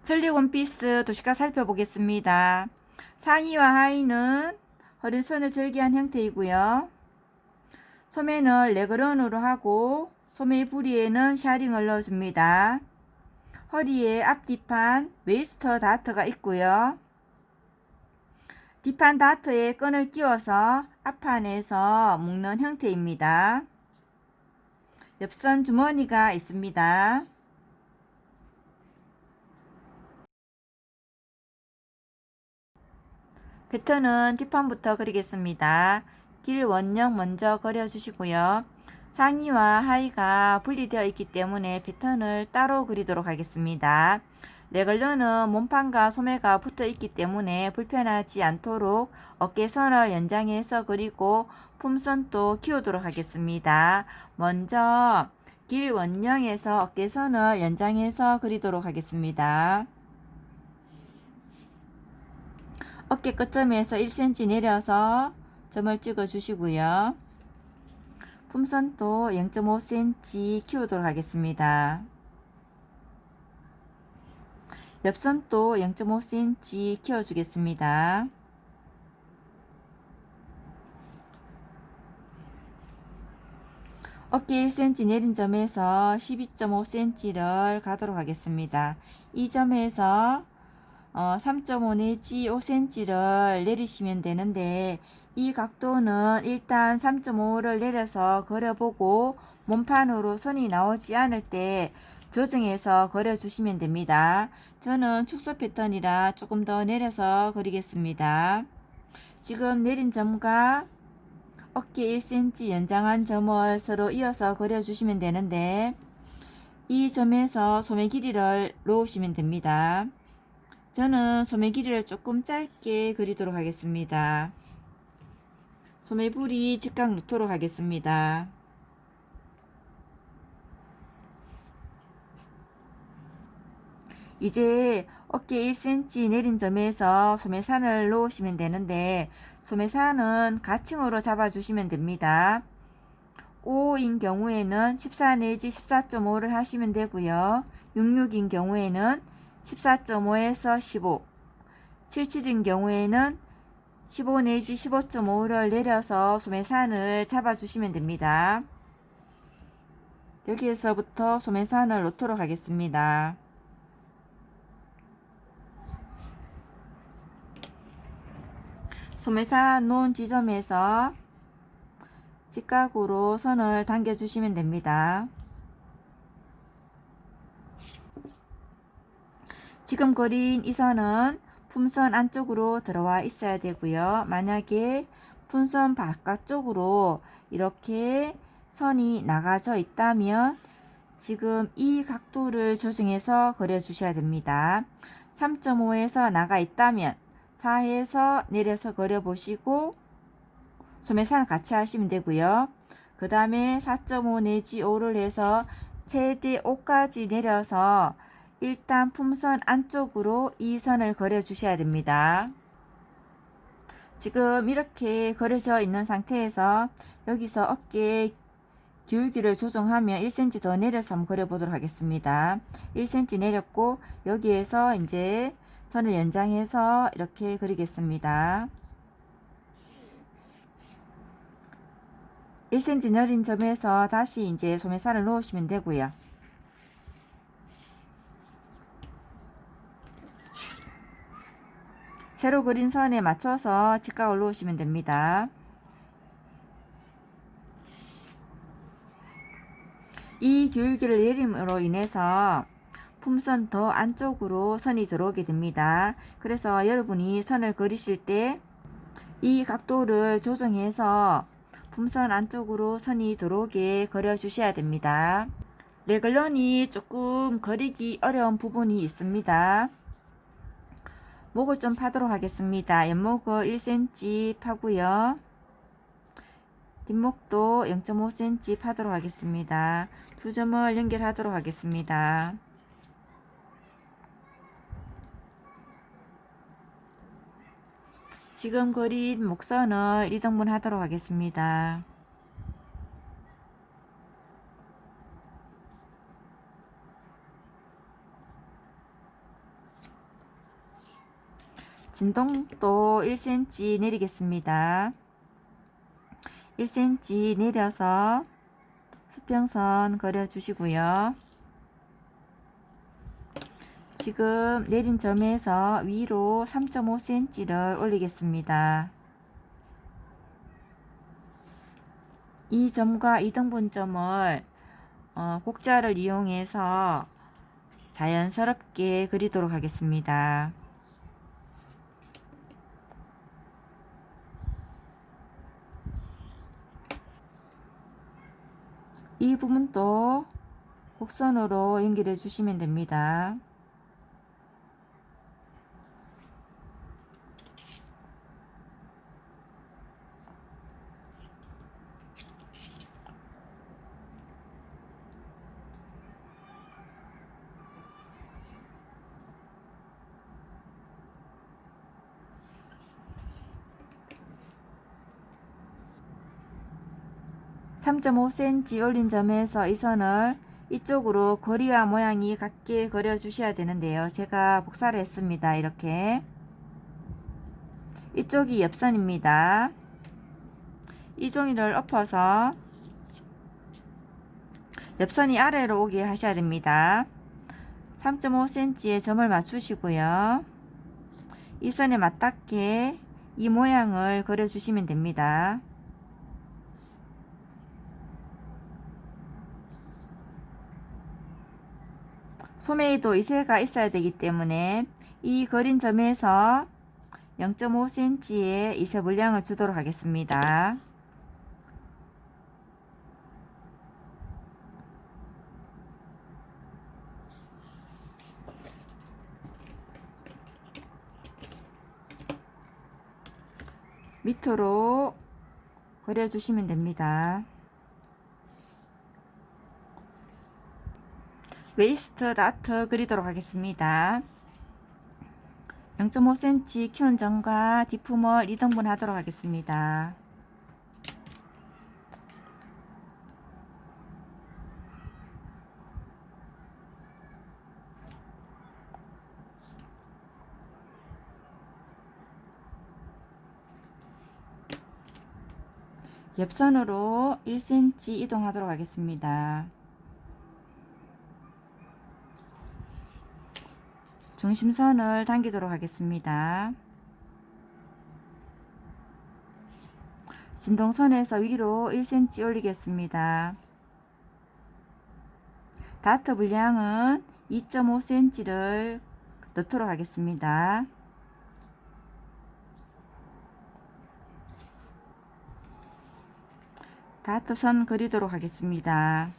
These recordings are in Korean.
천리 원피스 도시가 살펴보겠습니다. 상의와 하의는 허리선을 절개한 형태이고요. 소매는 레그런으로 하고 소매 부리에는 샤링을 넣어줍니다. 허리에 앞뒤판 웨이스트 다트가 있고요. 뒷판 다트에 끈을 끼워서 앞판에서 묶는 형태입니다. 옆선 주머니가 있습니다. 패턴은 뒷판부터 그리겠습니다. 길 원형 먼저 그려주시고요. 상의와 하의가 분리되어 있기 때문에 패턴을 따로 그리도록 하겠습니다. 레글러는 몸판과 소매가 붙어 있기 때문에 불편하지 않도록 어깨선을 연장해서 그리고 품선도 키우도록 하겠습니다. 먼저 길 원형에서 어깨선을 연장해서 그리도록 하겠습니다. 어깨 끝점에서 1cm 내려서 점을 찍어 주시고요. 품선도 0.5cm 키우도록 하겠습니다. 옆선도 0.5cm 키워주겠습니다. 어깨 1cm 내린 점에서 12.5cm를 가도록 하겠습니다. 이 점에서 3.5 내지 5cm를 내리시면 되는데 이 각도는 일단 3.5를 내려서 그려보고 몸판으로 선이 나오지 않을 때 조정해서 그려주시면 됩니다. 저는 축소 패턴이라 조금 더 내려서 그리겠습니다. 지금 내린 점과 어깨 1cm 연장한 점을 서로 이어서 그려주시면 되는데 이 점에서 소매 길이를 놓으시면 됩니다. 저는 소매 길이를 조금 짧게 그리도록 하겠습니다. 소매불이 직각 놓도록 하겠습니다. 이제 어깨 1cm 내린 점에서 소매산을 놓으시면 되는데 소매산은 가층으로 잡아주시면 됩니다. 5인 경우에는 14 내지 14.5를 하시면 되고요. 66인 경우에는 14.5에서 15, 77인 경우에는 15 내지 15.5를 내려서 소매산을 잡아주시면 됩니다. 여기에서부터 소매산을 놓도록 하겠습니다. 소매산 놓은 지점에서 직각으로 선을 당겨주시면 됩니다. 지금 그린 이 선은 품선 안쪽으로 들어와 있어야 되고요. 만약에 품선 바깥쪽으로 이렇게 선이 나가져 있다면 지금 이 각도를 조정해서 그려 주셔야 됩니다. 3.5에서 나가 있다면 4에서 내려서 그려 보시고 소매산을 같이 하시면 되고요. 그 다음에 4.5 내지 5를 해서 최대 5까지 내려서 일단 품선 안쪽으로 이 선을 그려 주셔야 됩니다. 지금 이렇게 그려져 있는 상태에서 여기서 어깨 기울기를 조정하면 1cm 더 내려서 한번 그려 보도록 하겠습니다. 1cm 내렸고 여기에서 이제 선을 연장해서 이렇게 그리겠습니다. 1cm 내린 점에서 다시 이제 소매산을 놓으시면 되고요. 새로 그린 선에 맞춰서 직각을 놓으시면 됩니다. 이 기울기를 내림으로 인해서 품선 더 안쪽으로 선이 들어오게 됩니다. 그래서 여러분이 선을 그리실 때 이 각도를 조정해서 품선 안쪽으로 선이 들어오게 그려 주셔야 됩니다. 레글런이 조금 그리기 어려운 부분이 있습니다. 목을 좀 파도록 하겠습니다. 옆목을 1cm 파고요. 뒷목도 0.5cm 파도록 하겠습니다. 두 점을 연결하도록 하겠습니다. 지금 그린 목선을 2등분 하도록 하겠습니다. 진동도 1cm 내리겠습니다. 1cm 내려서 수평선 그려주시고요. 지금 내린 점에서 위로 3.5cm를 올리겠습니다. 이 점과 이등분점을 곡자를 이용해서 자연스럽게 그리도록 하겠습니다. 이 부분도 곡선으로 연결해 주시면 됩니다. (3.5cm) 올린 점에서 이 선을 이쪽으로 거리와 모양이 같게 그려 주셔야 되는데요. 제가 복사를 했습니다. 이렇게 이쪽이 옆선입니다. 이 종이를 엎어서 옆선이 아래로 오게 하셔야 됩니다. 3.5cm의 점을 맞추시고요. 이 선에 맞닿게 이 모양을 그려 주시면 됩니다. 소매에도 이새가 있어야 되기 때문에 이 그린 점에서 0.5cm의 이새 물량을 주도록 하겠습니다. 밑으로 그려주시면 됩니다. 웨이스트 다트 그리도록 하겠습니다. 0.5cm 키운 점과 뒷품을 2등분 하도록 하겠습니다. 옆선으로 1cm 이동하도록 하겠습니다. 중심선을 당기도록 하겠습니다. 진동선에서 위로 1cm 올리겠습니다. 다트 분량은 2.5cm를 넣도록 하겠습니다. 다트 선 그리도록 하겠습니다.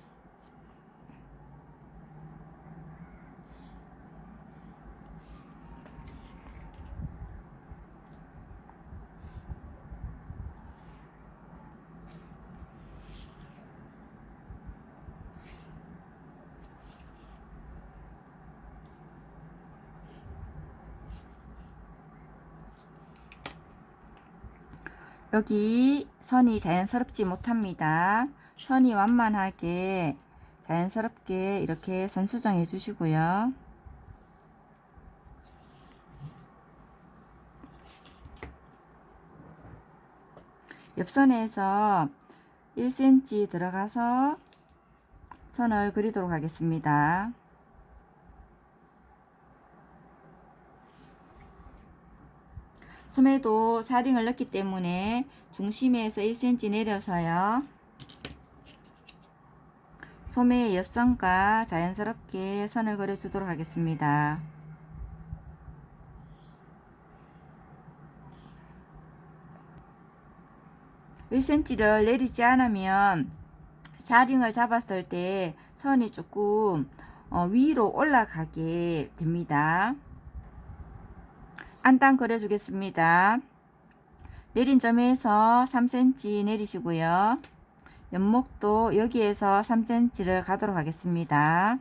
여기 선이 자연스럽지 못합니다. 선이 완만하게 자연스럽게 이렇게 선 수정해 주시고요. 옆선에서 1cm 들어가서 선을 그리도록 하겠습니다. 소매도 4링을 넣기 때문에 중심에서 1cm 내려서요. 소매의 옆선과 자연스럽게 선을 그려 주도록 하겠습니다. (1cm를) 내리지 않으면 샤링을 잡았을 때 선이 조금 위로 올라가게 됩니다. 안단 그려 주겠습니다. 내린 점에서 3cm 내리시고요. 옆목도 여기에서 3cm를 가도록 하겠습니다.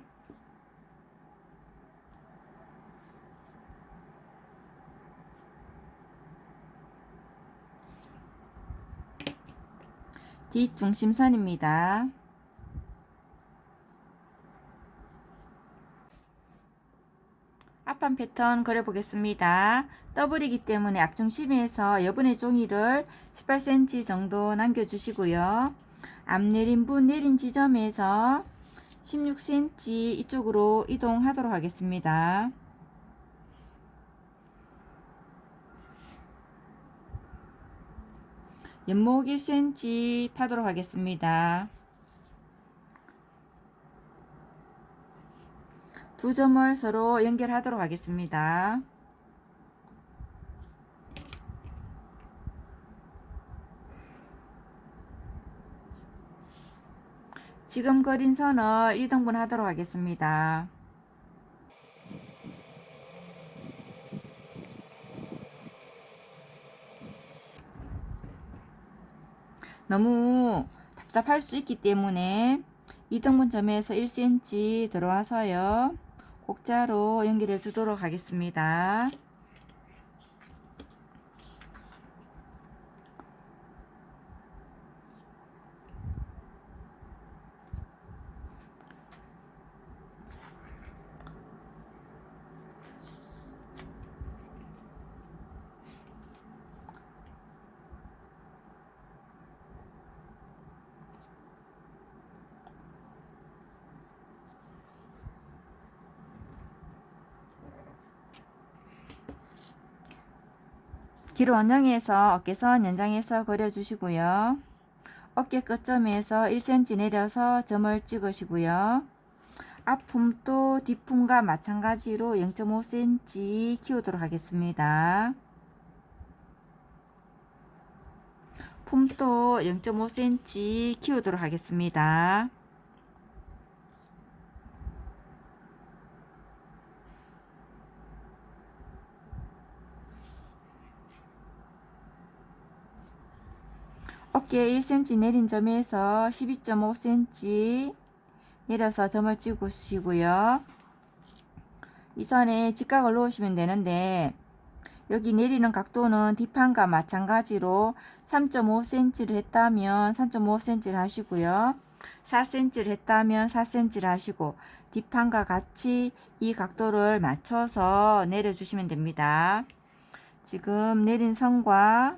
뒷중심선입니다. 앞판 패턴 그려보겠습니다. 더블이기 때문에 앞중심에서 여분의 종이를 18cm 정도 남겨주시고요. 앞내림분 내린 지점에서 16cm 이쪽으로 이동하도록 하겠습니다. 연목 1cm 파도록 하겠습니다. 두 점을 서로 연결하도록 하겠습니다. 지금 그린 선을 2등분 하도록 하겠습니다. 너무 답답할 수 있기 때문에 2등분 점에서 1cm 들어와서요. 곡자로 연결해 주도록 하겠습니다. 길 원형에서 어깨선 연장해서 그려주시고요. 어깨 끝점에서 1cm 내려서 점을 찍으시고요. 앞품도 뒷품과 마찬가지로 0.5cm 키우도록 하겠습니다. 품도 0.5cm 키우도록 하겠습니다. 어깨 1cm 내린 점에서 12.5cm 내려서 점을 찍으시고요. 이 선에 직각을 놓으시면 되는데 여기 내리는 각도는 뒷판과 마찬가지로 3.5cm를 했다면 3.5cm를 하시고요. 4cm를 했다면 4cm를 하시고 뒷판과 같이 이 각도를 맞춰서 내려주시면 됩니다. 지금 내린 선과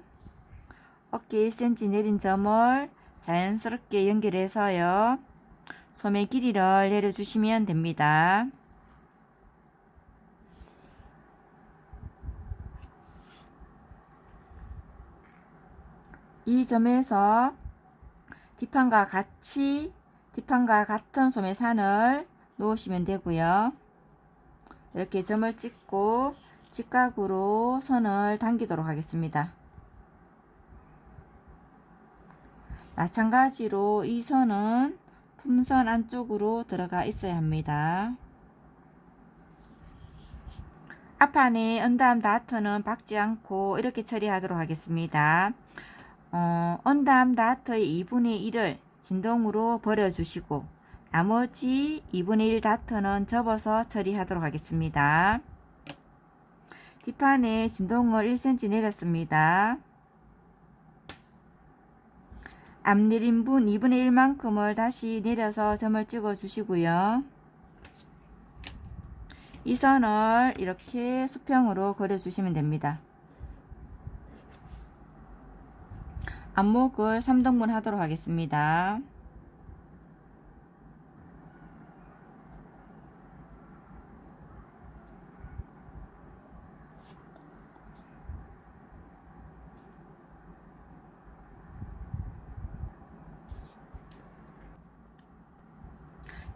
어깨 1cm 내린 점을 자연스럽게 연결해서요. 소매 길이를 내려주시면 됩니다. 이 점에서 뒷판과 같은 소매산을 놓으시면 되고요. 이렇게 점을 찍고 직각으로 선을 당기도록 하겠습니다. 마찬가지로 이 선은 품선 안쪽으로 들어가 있어야 합니다. 앞판에 언담 다트는 박지 않고 이렇게 처리하도록 하겠습니다. 언담 다트의 2분의 1을 진동으로 버려주시고 나머지 2분의 1 다트는 접어서 처리하도록 하겠습니다. 뒷판에 진동을 1cm 내렸습니다. 앞내림분 2분의 1만큼을 다시 내려서 점을 찍어 주시고요. 이 선을 이렇게 수평으로 그려 주시면 됩니다. 앞목을 3등분 하도록 하겠습니다.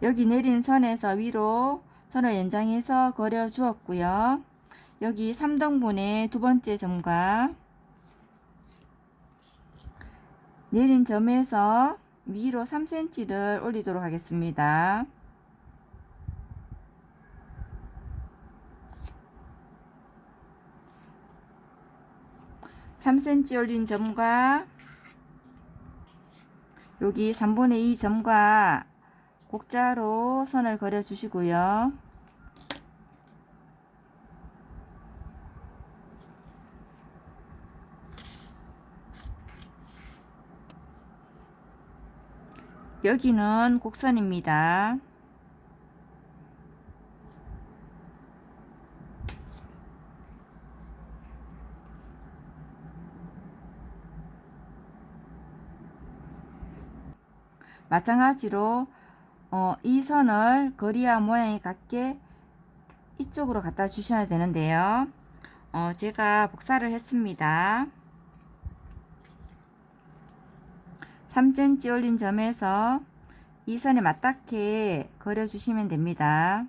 여기 내린 선에서 위로 선을 연장해서 그려 주었고요. 여기 3등분의 두 번째 점과 내린 점에서 위로 3cm를 올리도록 하겠습니다. (3cm) 올린 점과 여기 3분의 2 점과 곡자로 선을 그려 주시고요. 여기는 곡선입니다. 마찬가지로 이 선을 거리와 모양이 같게 이쪽으로 갖다 주셔야 되는데요. 제가 복사를 했습니다. 3cm 올린 점에서 이 선에 맞닿게 그려 주시면 됩니다.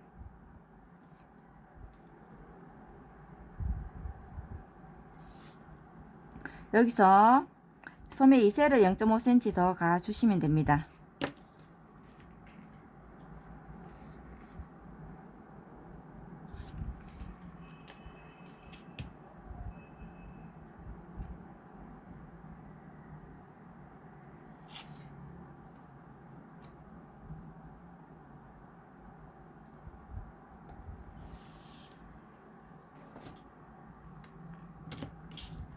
여기서 소매 2셀을 0.5cm 더 가 주시면 됩니다.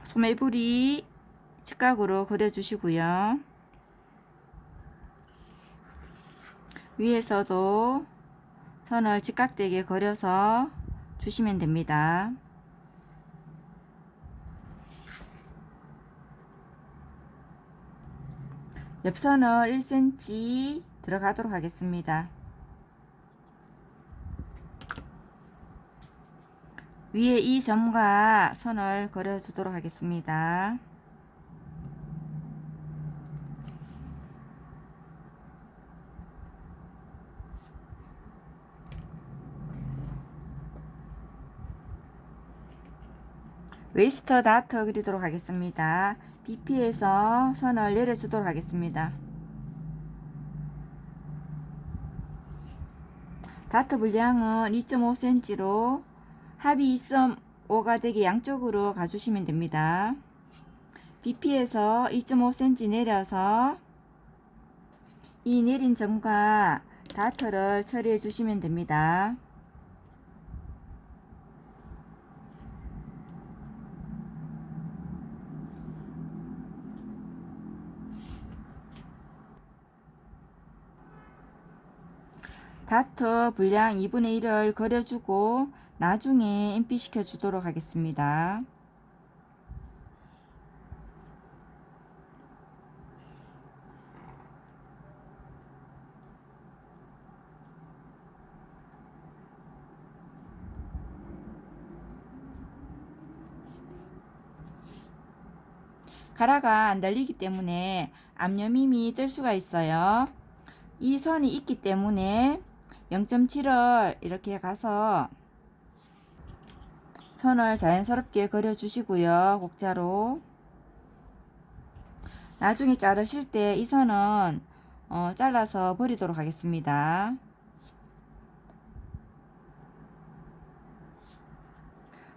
소매부리 직각으로 그려주시고요. 위에서도 선을 직각되게 그려서 주시면 됩니다. 옆선을 1cm 들어가도록 하겠습니다. 위에 이 점과 선을 그려 주도록 하겠습니다. 웨이스트 다트 그리도록 하겠습니다. BP에서 선을 내려주도록 하겠습니다. 다트 분량은 2.5cm로 합이 2.5가 되게 양쪽으로 가주시면 됩니다. BP에서 2.5cm 내려서 이 내린 점과 다트를 처리해 주시면 됩니다. 다트 분량 2분의 1을 그려주고 나중에 인피 시켜 주도록 하겠습니다. 가라가 안 달리기 때문에 앞여밈이 뜰 수가 있어요. 이 선이 있기 때문에 0.7을 이렇게 가서 선을 자연스럽게 그려 주시고요. 곡자로 나중에 자르실 때 이 선은 잘라서 버리도록 하겠습니다.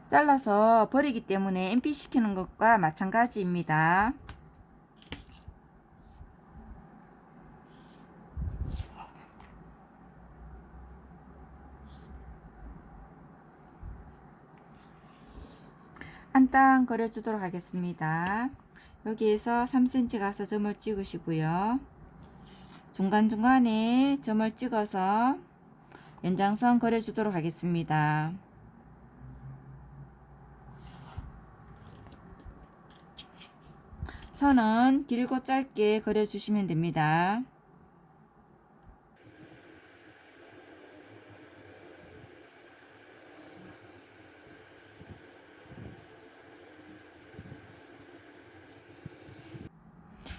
잘라서 버리기 때문에 인피 시키는 것과 마찬가지입니다. 한 땅 그려 주도록 하겠습니다. 여기에서 3cm 가서 점을 찍으시고요. 중간중간에 점을 찍어서 연장선 그려 주도록 하겠습니다. 선은 길고 짧게 그려 주시면 됩니다.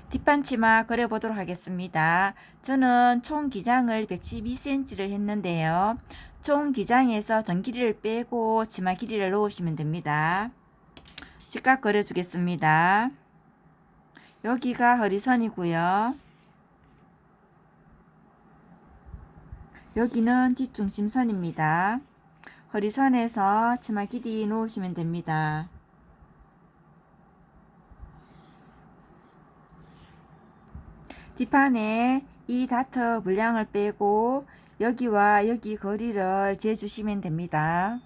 뒷판치마 그려보도록 하겠습니다. 저는 총 기장을 112cm를 했는데요. 총 기장에서 등 길이를 빼고 치마 길이를 넣으시면 됩니다. 직각 그려주겠습니다. 여기가 허리선이고요. 여기는 뒷중심선입니다. 허리선에서 치마 길이 놓으시면 됩니다. 뒷판에 이 다트 분량을 빼고 여기와 여기 거리를 재주시면 됩니다.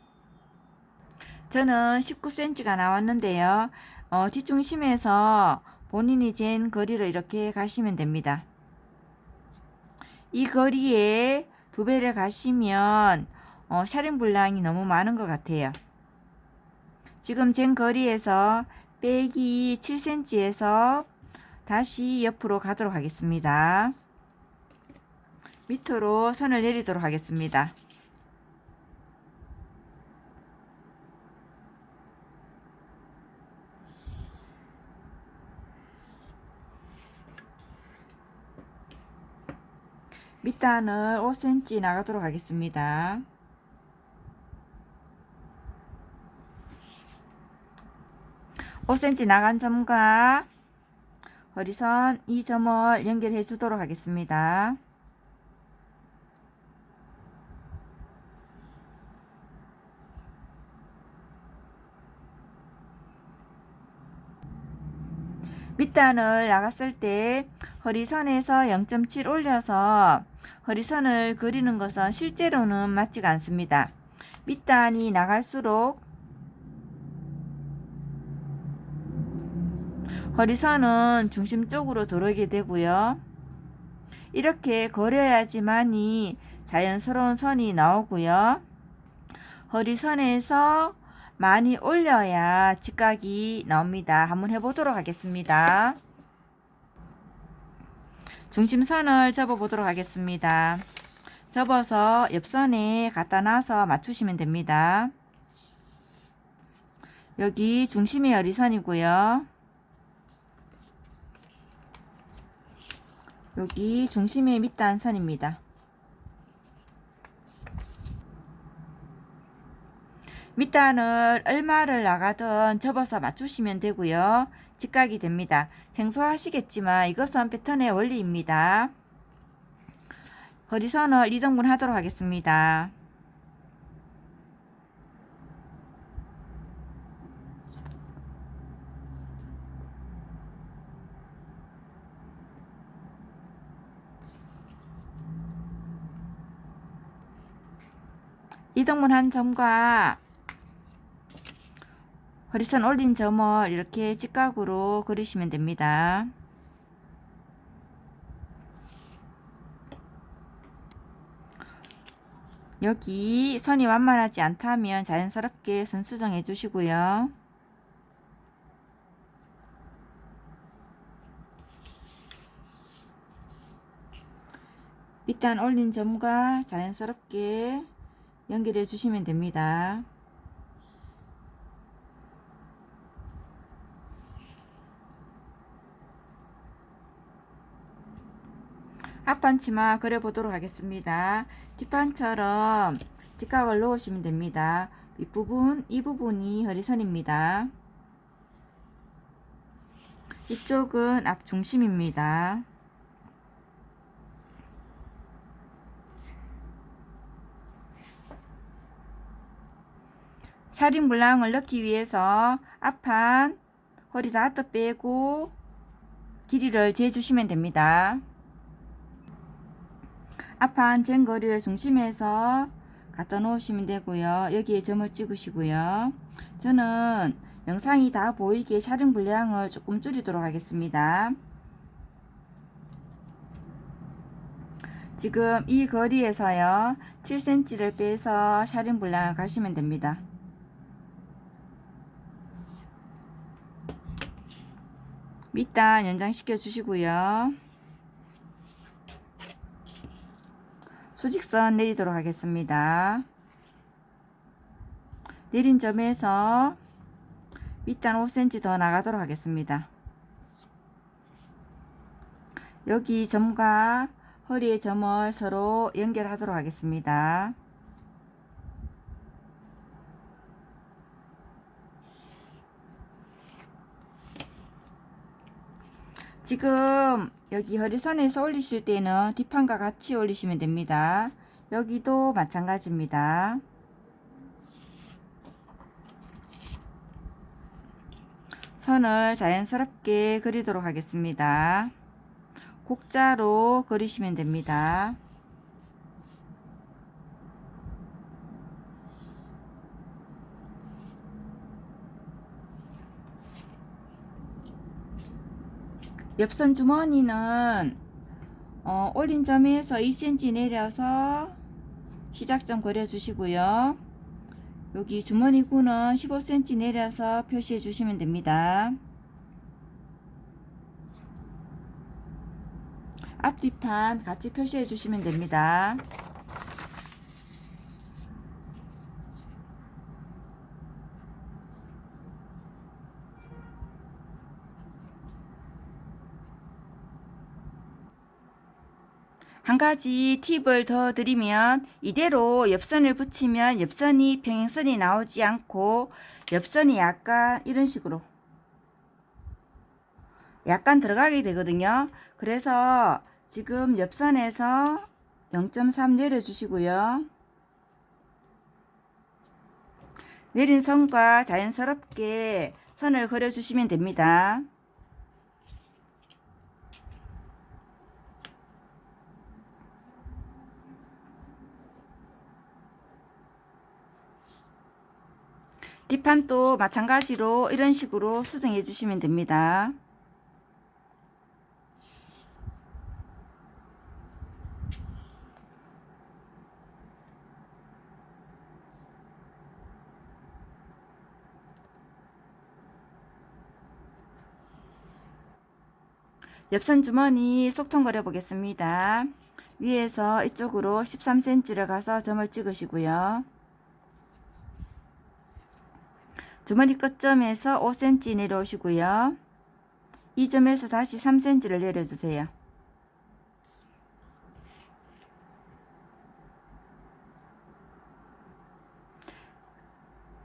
저는 19cm가 나왔는데요. 뒷중심에서 본인이 잰 거리를 이렇게 가시면 됩니다. 이 거리에 2배를 가시면 샤링 분량이 너무 많은 것 같아요. 지금 잰 거리에서 빼기 7cm에서 다시 옆으로 가도록 하겠습니다. 밑으로 선을 내리도록 하겠습니다. 밑단을 5cm 나가도록 하겠습니다. (5cm) 나간 점과 허리선 이 점을 연결해 주도록 하겠습니다. 밑단을 나갔을 때 허리선에서 0.7 올려서 허리선을 그리는 것은 실제로는 맞지가 않습니다. 밑단이 나갈수록 허리선은 중심 쪽으로 들어오게 되고요. 이렇게 그려야지만이 자연스러운 선이 나오고요. 허리선에서 많이 올려야 직각이 나옵니다. 한번 해보도록 하겠습니다. 중심선을 접어 보도록 하겠습니다. 접어서 옆선에 갖다 놔서 맞추시면 됩니다. 여기 중심의 허리선이고요. 여기 중심의 밑단 선입니다. 밑단을 얼마를 나가든 접어서 맞추시면 되고요. 직각이 됩니다. 생소하시겠지만 이것은 패턴의 원리입니다. 허리선을 2등분 하도록 하겠습니다. 이등분 한 점과 허리선 올린 점을 이렇게 직각으로 그리시면 됩니다. 여기 선이 완만하지 않다면 자연스럽게 선 수정해 주시고요. 밑단 올린 점과 자연스럽게 연결해 주시면 됩니다. 앞판 치마 그려 보도록 하겠습니다. 뒷판처럼 직각을 넣으시면 됩니다. 윗부분, 이 부분이 허리선입니다. 이쪽은 앞 중심입니다. 샤링 블랑을 넣기 위해서 앞판 허리 다 빼고 길이를 재주시면 됩니다. 앞판 잰 거리를 중심에서 갖다 놓으시면 되고요. 여기에 점을 찍으시고요. 저는 영상이 다 보이게 촬영 분량을 조금 줄이도록 하겠습니다. 지금 이 거리에서요 7cm를 빼서 촬영 분량을 가시면 됩니다. 밑단 연장시켜 주시고요. 수직선 내리도록 하겠습니다. 내린 점에서 밑단 5cm 더 나가도록 하겠습니다. 여기 점과 허리의 점을 서로 연결하도록 하겠습니다. 지금 여기 허리선에서 올리실 때는 뒷판과 같이 올리시면 됩니다. 여기도 마찬가지입니다. 선을 자연스럽게 그리도록 하겠습니다. 곡자로 그리시면 됩니다. 옆선 주머니는 올린 점에서 2cm 내려서 시작점 그려 주시고요. 여기 주머니구는 15cm 내려서 표시해 주시면 됩니다. 앞뒤판 같이 표시해 주시면 됩니다. 한 가지 팁을 더 드리면 이대로 옆선을 붙이면 옆선이 평행선이 나오지 않고 옆선이 약간 이런 식으로 약간 들어가게 되거든요. 그래서 지금 옆선에서 0.3 내려주시고요. 내린 선과 자연스럽게 선을 그려주시면 됩니다. 뒷판도 마찬가지로 이런 식으로 수정해 주시면 됩니다. 옆선 주머니 속통 그려 보겠습니다. 위에서 이쪽으로 13cm를 가서 점을 찍으시고요. 주머니 끝점에서 5cm 내려오시고요. 이 점에서 다시 3cm를 내려주세요.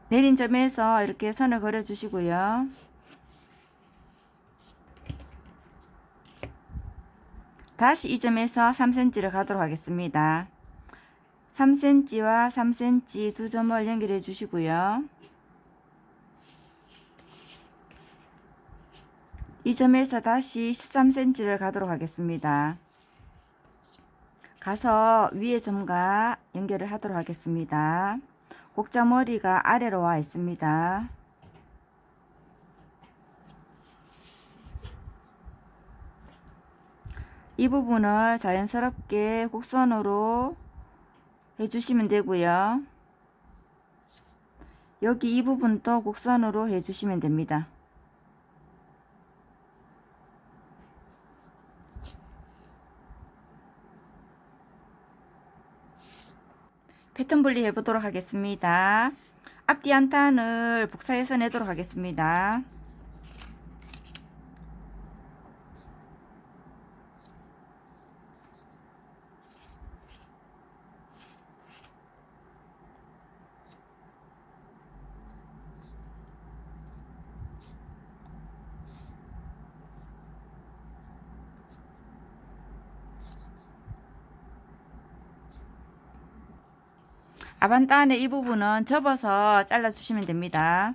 내린 점에서 이렇게 선을 그려 주시고요. 다시 이 점에서 3cm를 가도록 하겠습니다. 3cm와 3cm 두 점을 연결해 주시고요. 이 점에서 다시 13cm를 가도록 하겠습니다. 가서 위에 점과 연결을 하도록 하겠습니다. 곡자머리가 아래로 와 있습니다. 이 부분을 자연스럽게 곡선으로 해주시면 되고요. 여기 이 부분도 곡선으로 해주시면 됩니다. 패턴 분리 해보도록 하겠습니다. 앞뒤 한 칸을 복사해서 내도록 하겠습니다. 아반따의 이 부분은 접어서 잘라주시면 됩니다.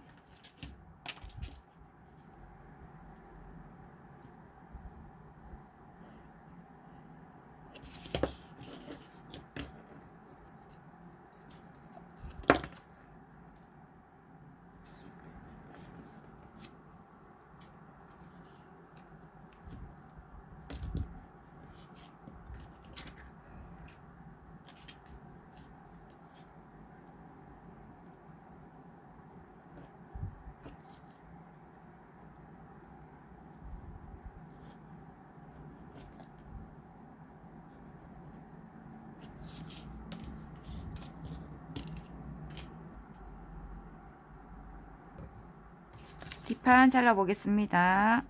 뒷판 잘라 보겠습니다.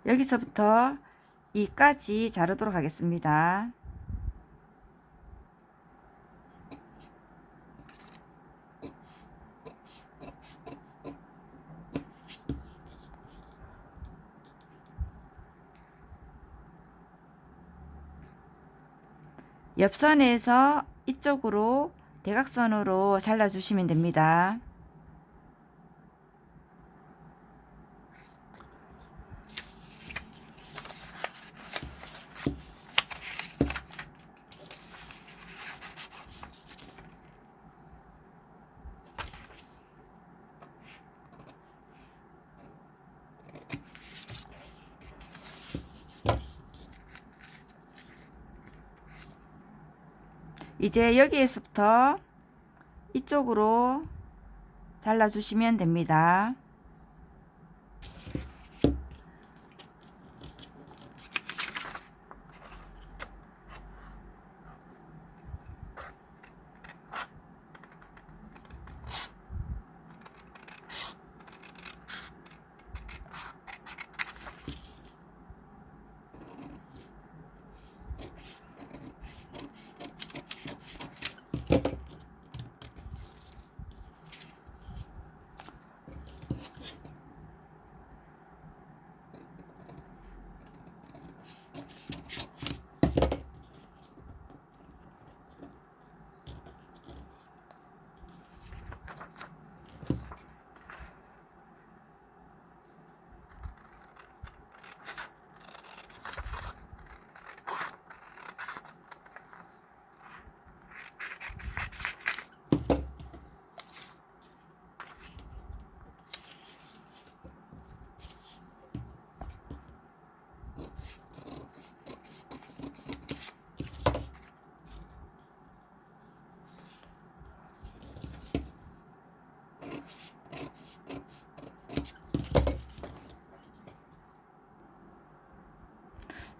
여기서부터 이까지 자르도록 하겠습니다. 옆선에서 이쪽으로 대각선으로 잘라주시면 됩니다. 이제 여기에서부터 이쪽으로 잘라주시면 됩니다.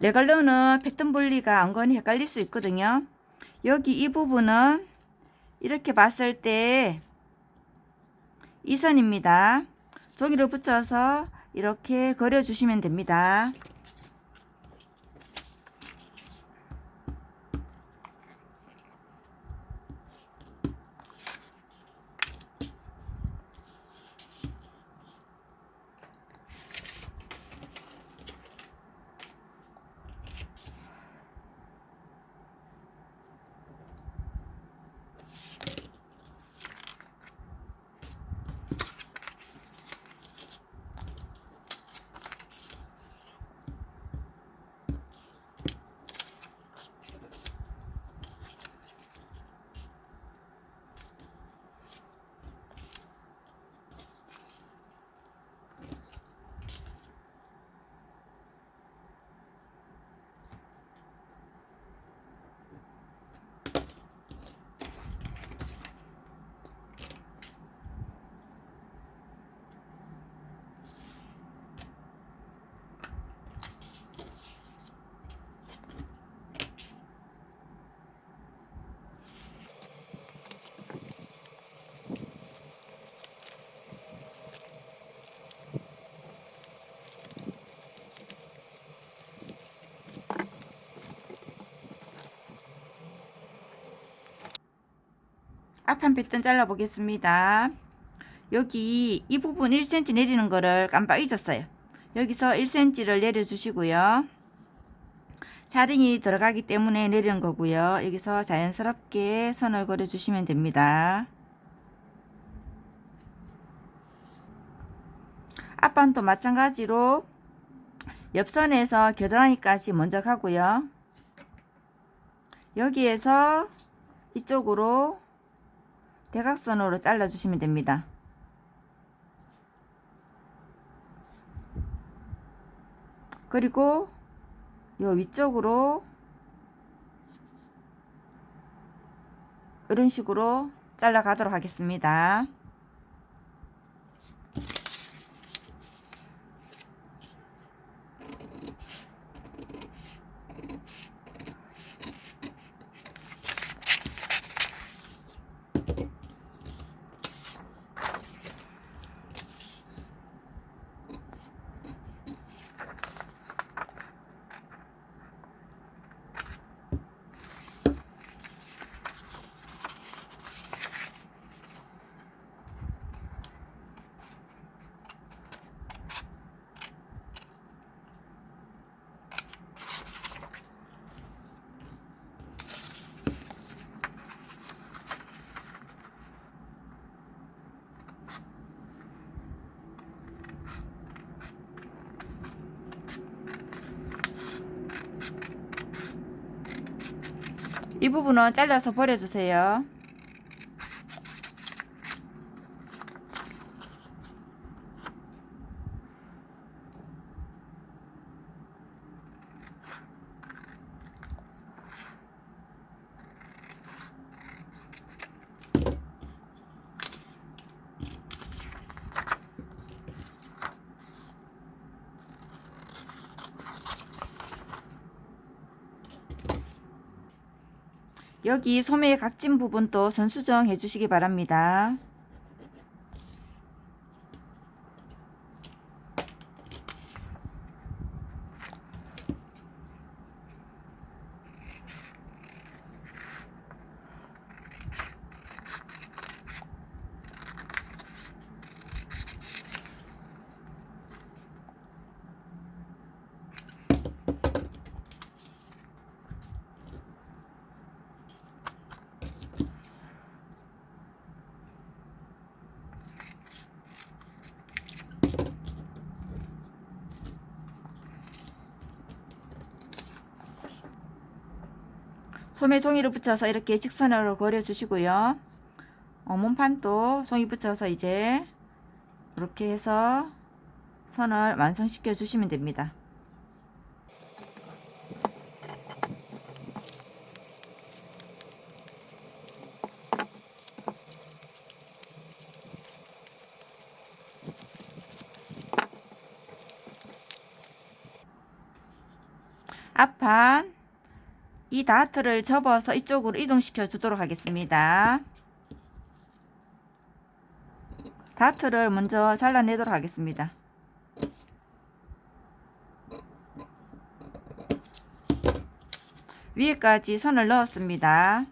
레갈로는 패턴 분리가 은근히 헷갈릴 수 있거든요. 여기 이 부분은 이렇게 봤을 때 이 선입니다. 종이를 붙여서 이렇게 그려주시면 됩니다. 앞판 패턴 잘라 보겠습니다. 여기 이 부분 1cm 내리는 거를 깜빡 잊었어요. 여기서 1cm를 내려 주시고요. 자링이 들어가기 때문에 내리는 거고요. 여기서 자연스럽게 선을 그려 주시면 됩니다. 앞판도 마찬가지로 옆선에서 겨드랑이까지 먼저 가고요. 여기에서 이쪽으로 대각선으로 잘라 주시면 됩니다. 그리고 요 위쪽으로 이런 식으로 잘라 가도록 하겠습니다. 이 부분은 잘라서 버려주세요. 여기 소매의 각진 부분도 선 수정해 주시기 바랍니다. 소매 종이를 붙여서 이렇게 직선으로 그려 주시고요. 몸판도 종이 붙여서 이제 이렇게 해서 선을 완성시켜 주시면 됩니다. 앞판 이 다트를 접어서 이쪽으로 이동시켜 주도록 하겠습니다. 다트를 먼저 잘라내도록 하겠습니다. 위에까지 선을 넣었습니다.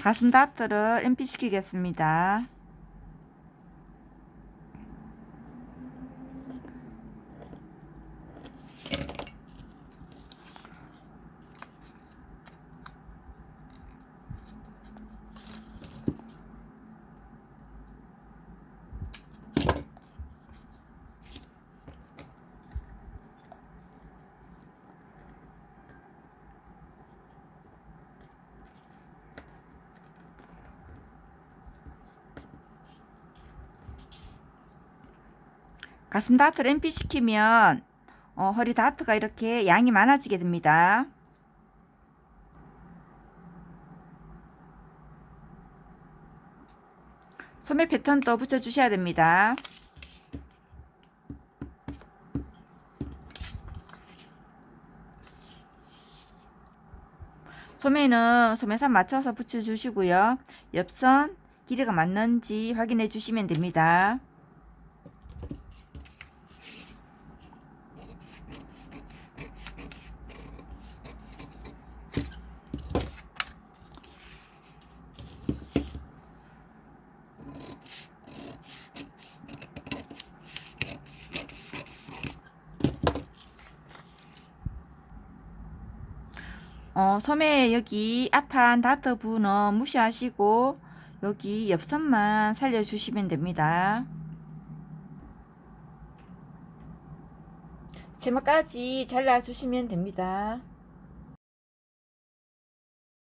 가슴 다트를 MP 시키겠습니다. 가슴 다트를 MP 시키면 허리 다트가 이렇게 양이 많아지게 됩니다. 소매 패턴도 붙여 주셔야 됩니다. 소매는 소매선 맞춰서 붙여 주시고요. 옆선 길이가 맞는지 확인해 주시면 됩니다. 소매 여기 앞판 다트 부분은 무시하시고 여기 옆선만 살려주시면 됩니다. 치마까지 잘라주시면 됩니다.